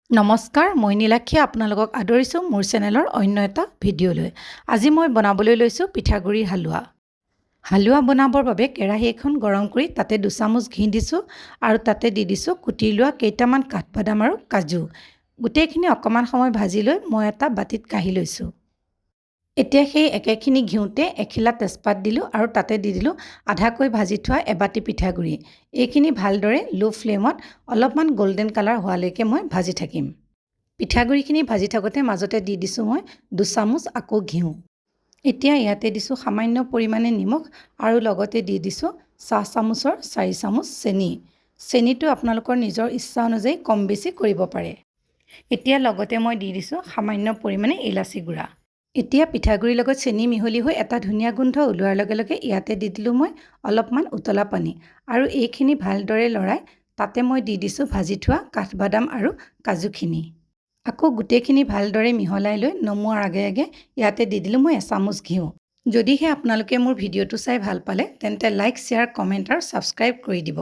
নমস্কাৰ, মই নীলাক্ষী আপোনালোকক আদৰিছোঁ মোৰ চেনেলৰ অন্য এটা ভিডিঅ'লৈ। আজি মই বনাবলৈ লৈছোঁ পিঠাগুড়িৰ হালোৱা। হালোৱা বনাবৰ বাবে কেৰাহী এখন গৰম কৰি তাতে 2 চামুচ ঘি দিছোঁ আৰু তাতে দি দিছোঁ কুটি লোৱা কেইটামান কাঠবাদাম আৰু কাজু। গোটেইখিনি অকণমান সময় ভাজি লৈ মই এটা বাতিত কাঢ়ি লৈছোঁ। এতিয়া সেই একেখিনি ঘিউতে এখিলা তেজপাত দিলোঁ আৰু তাতে দি দিলোঁ আধাকৈ ভাজি থোৱা এবাটি পিঠাগুড়ি। এইখিনি ভালদৰে ল' ফ্লেমত অলপমান গল্ডেন কালাৰ হোৱালৈকে মই ভাজি থাকিম। পিঠাগুড়িখিনি ভাজি থাকোঁতে মাজতে দি দিছোঁ মই 2 চামুচ আকৌ ঘিউ। এতিয়া ইয়াতে দিছোঁ সামান্য পৰিমাণে নিমখ আৰু লগতে দি দিছোঁ চাহ চামুচৰ 4 চামুচ চেনি। চেনিটো আপোনালোকৰ নিজৰ ইচ্ছা অনুযায়ী কম বেছি কৰিব পাৰে। এতিয়া লগতে মই দি দিছোঁ সামান্য পৰিমাণে ইলাচি গুড়া। এতিয়া পিঠাগুড়িৰ লগত চেনি মিহলি হৈ এটা ধুনীয়া গোন্ধ ওলোৱাৰ লগে লগে ইয়াতে দি দিলোঁ মই অলপমান উতলা পানী আৰু এইখিনি ভালদৰে লৰাই তাতে মই দি দিছোঁ ভাজি থোৱা কাঠবাদাম আৰু কাজুখিনি। আকৌ গোটেইখিনি ভালদৰে মিহলাই লৈ নমোৱাৰ আগে আগে ইয়াতে দি দিলোঁ মই এচামুচ ঘিউ। যদিহে আপোনালোকে মোৰ ভিডিঅ'টো চাই ভাল পালে তেন্তে লাইক, শ্বেয়াৰ, কমেণ্ট আৰু ছাবস্ক্ৰাইব কৰি দিব।